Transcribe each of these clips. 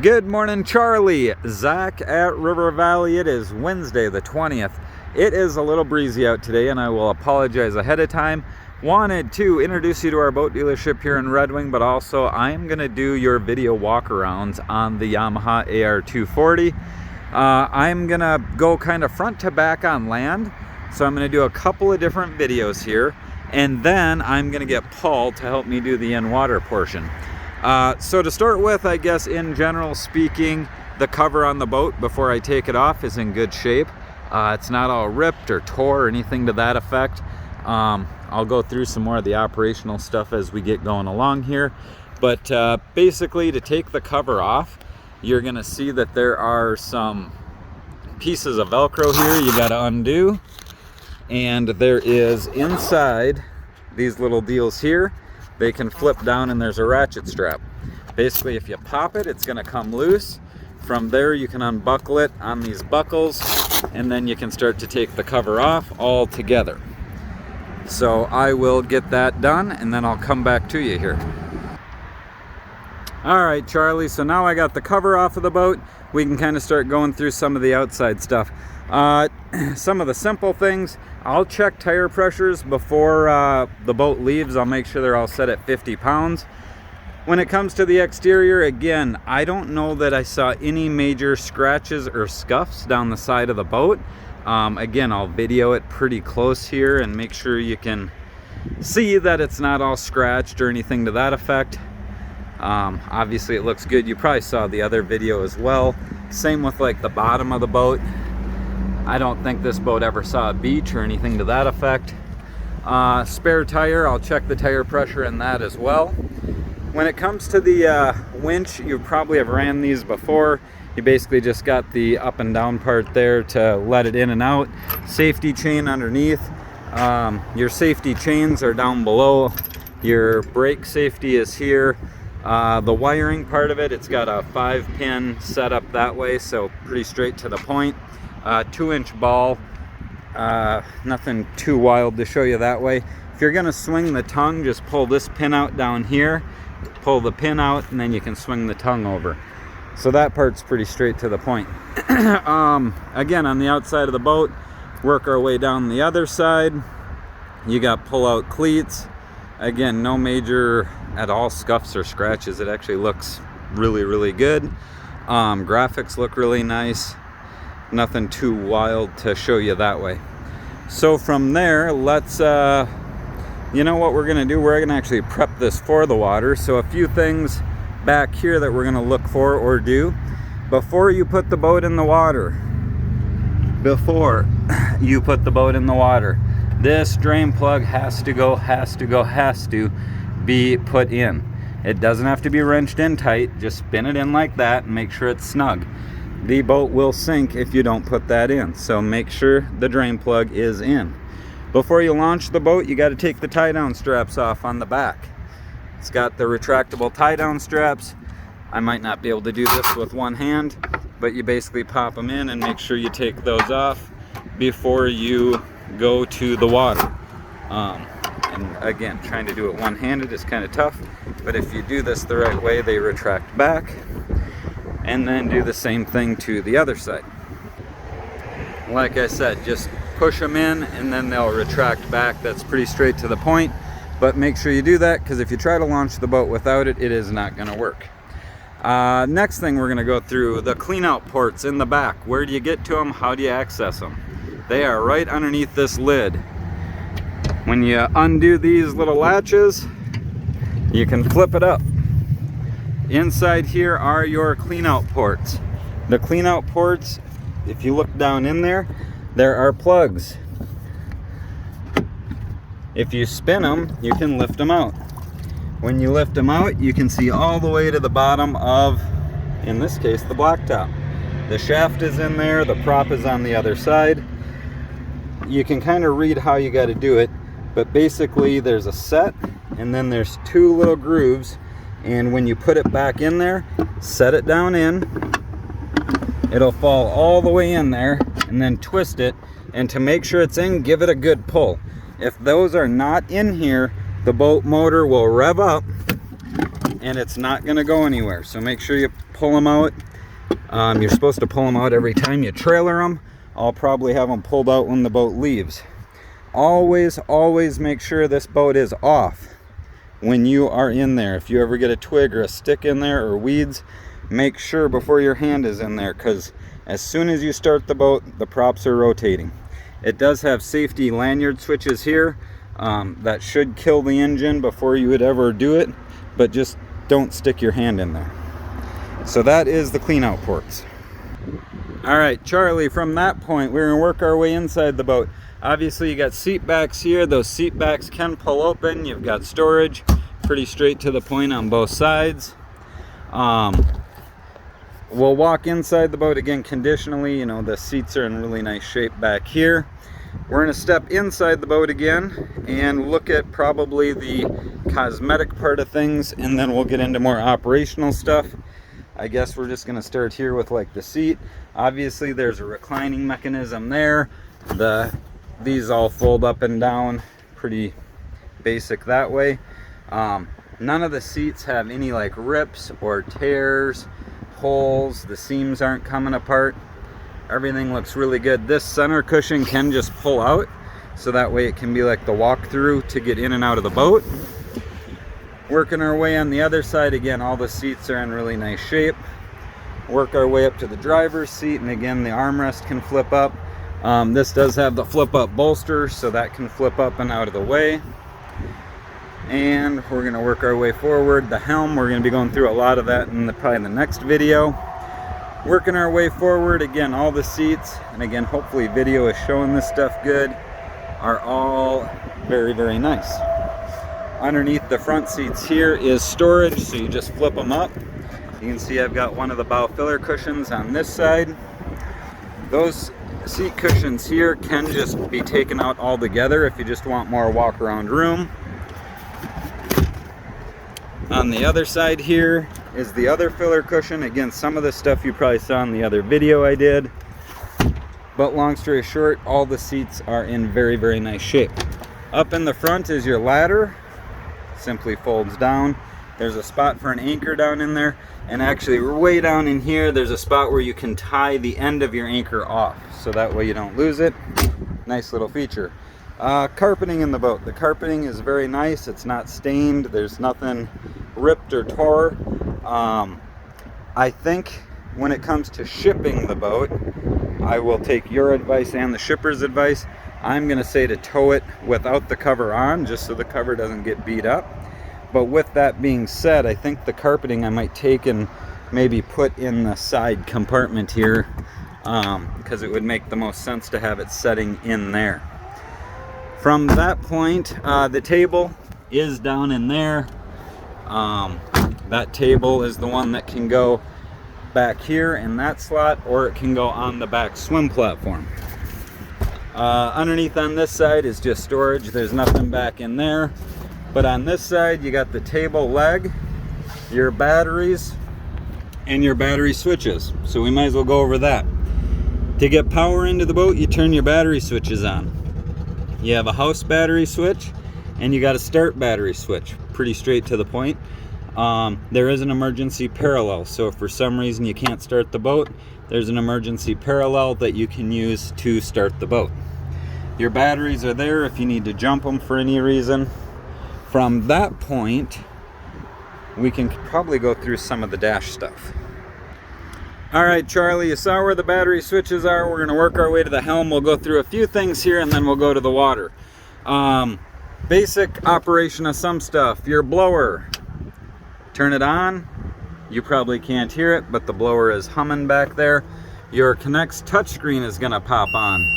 Good morning, Charlie. Zach at River Valley. It is Wednesday the 20th. It is a little breezy out today, and I will apologize ahead of time. Wanted to introduce you to our boat dealership here in Red Wing, but also I'm going to do your video walkarounds on the Yamaha AR 240. I'm going to go kind of front to back on land, so I'm going to do a couple of different videos here, and then I'm going to get Paul to help me do the in-water portion. So to start with, I guess in general speaking, the cover on the boat before I take it off is in good shape. It's not all ripped or tore or anything to that effect. I'll go through some more of the operational stuff as we get going along here. But basically, to take the cover off, you're going to see that there are some pieces of Velcro here you got to undo. And there is inside these little deals here. They can flip down and there's a ratchet strap. Basically, if you pop it, it's going to come loose. From there, you can unbuckle it on these buckles, and then you can start to take the cover off all together. So I will get that done, and then I'll come back to you here. All right, Charlie, so now I got the cover off of the boat. We can kind of start going through some of the outside stuff. Some of the simple things, I'll check tire pressures before the boat leaves. I'll make sure they're all set at 50 pounds. When it comes to the exterior, again, I don't know that I saw any major scratches or scuffs down the side of the boat. Again, I'll video it pretty close here and make sure you can see that it's not all scratched or anything to that effect. Obviously it looks good. You probably saw the other video as well. Same with like the bottom of the boat. I don't think this boat ever saw a beach or anything to that effect. Spare tire, I'll check the tire pressure in that as well. When it comes to the winch, you probably have ran these before. You basically just got the up and down part there to let it in and out. Safety chain underneath. Your safety chains are down below. Your brake safety is here. The wiring part of it, it's got a 5-pin setup that way, so pretty straight to the point. 2-inch ball, nothing too wild to show you that way. If you're going to swing the tongue, just pull this pin out down here, pull the pin out, and then you can swing the tongue over. So that part's pretty straight to the point. Again, on the outside of the boat, work our way down the other side. You got pull-out cleats. Again, no major at all scuffs or scratches. It actually looks really, really good. Graphics look really nice. Nothing too wild to show you that way. So from there, let's you know what we're gonna do? We're gonna actually prep this for the water. So a few things back here that we're gonna look for or do before you put the boat in the water. This drain plug has to be put in. It doesn't have to be wrenched in tight. Just spin it in like that and make sure it's snug. The boat will sink if you don't put that in, so make sure the drain plug is in. Before you launch the boat, you got to take the tie-down straps off on the back. It's got the retractable tie-down straps. I might not be able to do this with one hand, but you basically pop them in and make sure you take those off before you go to the water. And again, trying to do it one-handed is kind of tough, but if you do this the right way, they retract back. And then do the same thing to the other side. Like I said, just push them in and then they'll retract back. That's pretty straight to the point, but make sure you do that, because if you try to launch the boat without it, it is not going to work. Next thing we're going to go through, the clean out ports in the back. Where do you get to them? How do you access them? They are right underneath this lid. When you undo these little latches, you can flip it up. Inside here are your clean out ports. The clean out ports, if you look down in there, there are plugs. If you spin them, you can lift them out. When you lift them out, you can see all the way to the bottom of, in this case, the blacktop. The shaft is in there, the prop is on the other side. You can kind of read how you got to do it, but basically there's a set, and then there's 2 little grooves. And when you put it back in there, set it down in, it'll fall all the way in there, and then twist it, and to make sure it's in, give it a good pull. If those are not in here, the boat motor will rev up and it's not going to go anywhere. So make sure you pull them out. You're supposed to pull them out every time you trailer them. I'll probably have them pulled out when the boat leaves. Always make sure this boat is off when you are in there. If you ever get a twig or a stick in there or weeds, make sure before your hand is in there, because as soon as you start the boat, the props are rotating. It does have safety lanyard switches here that should kill the engine before you would ever do it, but just don't stick your hand in there. So that is the clean out ports. All right, Charlie, from that point, we're gonna work our way inside the boat. Obviously, you got seat backs here. Those seat backs can pull open. You've got storage, pretty straight to the point on both sides. We'll walk inside the boat again conditionally. You know, the seats are in really nice shape back here. We're gonna step inside the boat again and look at probably the cosmetic part of things, and then we'll get into more operational stuff. I guess we're just gonna start here with like the seat. Obviously there's a reclining mechanism there. These all fold up and down, pretty basic that way. None of the seats have any like rips or tears, holes. The seams aren't coming apart. Everything looks really good. This center cushion can just pull out, so that way it can be like the walk-through to get in and out of the boat. Working our way on the other side, again, all the seats are in really nice shape. Work our way up to the driver's seat, and again, the armrest can flip up. This does have the flip-up bolster, so that can flip up and out of the way. And we're going to work our way forward. The helm, we're going to be going through a lot of that in probably the next video. Working our way forward, again, all the seats, and again, hopefully video is showing this stuff good, are all very nice. Underneath the front seats here is storage, so you just flip them up. You can see I've got one of the bow filler cushions on this side. Those seat cushions here can just be taken out all together if you just want more walk around room. On the other side here is the other filler cushion. Again, some of the stuff you probably saw in the other video I did. But long story short, all the seats are in very nice shape. Up in the front is your ladder. Simply folds down. There's a spot for an anchor down in there, and actually way down in here there's a spot where you can tie the end of your anchor off, so that way you don't lose it. Nice little feature. Carpeting in the boat. The carpeting is very nice. It's not stained. There's nothing ripped or tore. I think when it comes to shipping the boat, I will take your advice and the shipper's advice. I'm going to say to tow it without the cover on, just so the cover doesn't get beat up. But with that being said, I think the carpeting I might take and maybe put in the side compartment here, because it would make the most sense to have it setting in there. From that point, the table is down in there. That table is the one that can go back here in that slot, or it can go on the back swim platform. Underneath on this side is just storage. There's nothing back in there. But on this side, you got the table leg, your batteries, and your battery switches. So we might as well go over that. To get power into the boat, you turn your battery switches on. You have a house battery switch, and you got a start battery switch. Pretty straight to the point. There is an emergency parallel. So if for some reason you can't start the boat, there's an emergency parallel that you can use to start the boat. Your batteries are there if you need to jump them for any reason. From that point, we can probably go through some of the dash stuff. All right, Charlie, you saw where the battery switches are. We're gonna work our way to the helm. We'll go through a few things here, and then we'll go to the water. Basic operation of some stuff. Your blower, turn it on. You probably can't hear it, but the blower is humming back there. Your Connect's touchscreen is gonna pop on.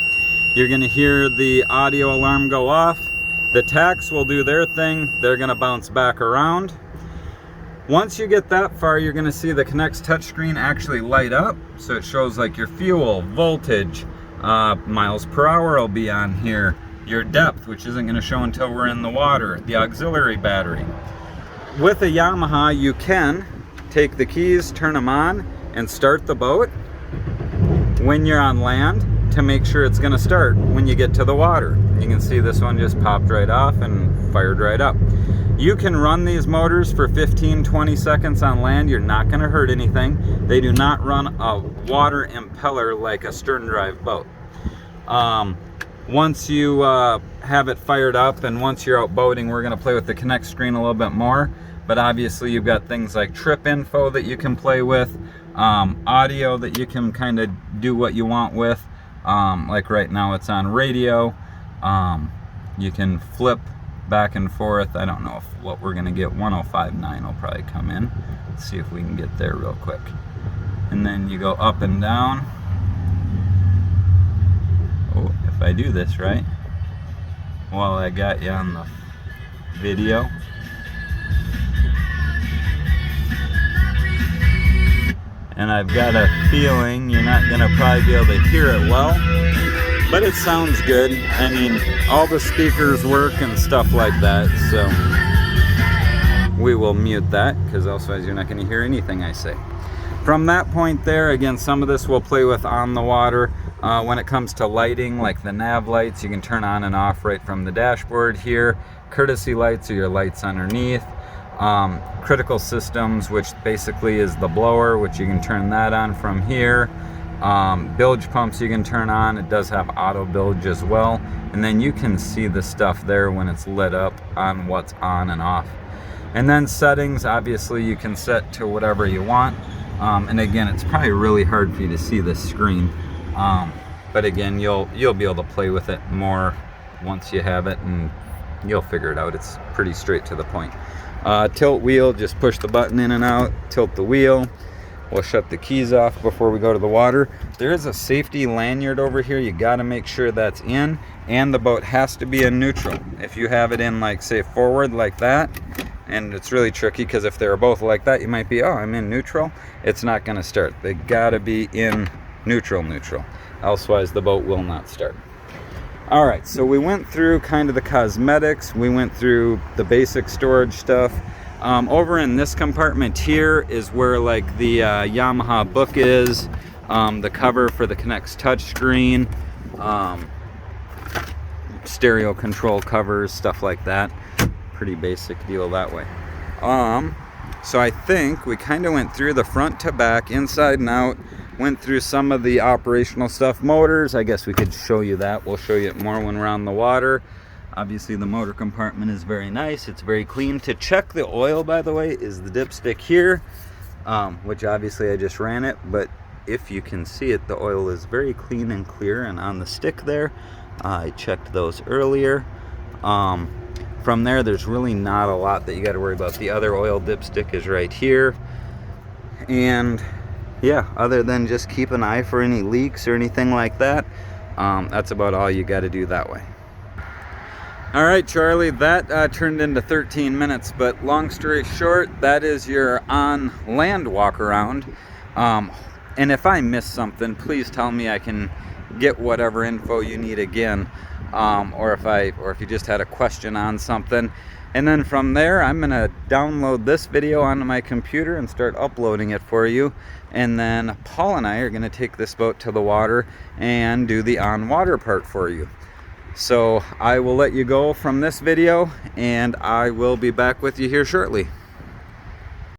You're gonna hear the audio alarm go off. The tacks will do their thing. They're gonna bounce back around. Once you get that far, you're gonna see the Connect's touchscreen actually light up. So it shows like your fuel, voltage, miles per hour will be on here. Your depth, which isn't gonna show until we're in the water. The auxiliary battery. With a Yamaha, you can take the keys, turn them on, and start the boat when you're on land to make sure it's gonna start when you get to the water. You can see this one just popped right off and fired right up. You can run these motors for 15-20 seconds on land. You're not going to hurt anything. They do not run a water impeller like a stern drive boat. Once you have it fired up and once you're out boating, we're going to play with the Connect screen a little bit more. But obviously you've got things like trip info that you can play with, audio that you can kind of do what you want with. Like right now it's on radio. You can flip back and forth. I don't know if what we're gonna get. 105.9 will probably come in. Let's see if we can get there real quick. And then you go up and down. Oh, if I do this right, while I got you on the video. And I've got a feeling you're not gonna probably be able to hear it well, but it sounds good. I mean, all the speakers work and stuff like that, so we will mute that because otherwise you're not going to hear anything I say. From that point there, again, some of this we'll play with on the water. When it comes to lighting, like the nav lights, you can turn on and off right from the dashboard here. Courtesy lights are your lights underneath. Critical systems, which basically is the blower, which you can turn that on from here. Bilge pumps you can turn on. It does have auto bilge as well, and then you can see the stuff there when it's lit up on what's on and off. And then settings, obviously you can set to whatever you want, and again, it's probably really hard for you to see this screen, but again, you'll be able to play with it more once you have it, and you'll figure it out. It's pretty straight to the point. Tilt wheel, just push the button in and out, tilt the wheel. We'll shut the keys off before we go to the water. There is a safety lanyard over here. You got to make sure that's in, and the boat has to be in neutral. If you have it in, like, say, forward like that, and it's really tricky because if they're both like that, you might be, oh, I'm in neutral. It's not going to start. They got to be in neutral. Elsewise, the boat will not start. All right, so we went through kind of the cosmetics. We went through the basic storage stuff. Over in this compartment here is where like the Yamaha book is, the cover for the Connect's touchscreen, stereo control covers, stuff like that. Pretty basic deal that way. So I think we kind of went through the front to back, inside and out, went through some of the operational stuff. Motors, I guess we could show you that. We'll show you it more when we're on the water. Obviously the motor compartment is very nice. It's very clean. To check the oil, by the way, is the dipstick here, which obviously I just ran it, but if you can see it, the oil is very clean and clear, and on the stick there, I checked those earlier. From there, there's really not a lot that you got to worry about. The other oil dipstick is right here, and yeah, other than just keep an eye for any leaks or anything like that, that's about all you got to do that way. All right, Charlie, that turned into 13 minutes, but long story short, that is your on land walk around. And if I missed something, please tell me. I can get whatever info you need again, or if you just had a question on something. And then from there, I'm gonna download this video onto my computer and start uploading it for you. And then Paul and I are gonna take this boat to the water and do the on water part for you. So I will let you go from this video, and I will be back with you here shortly.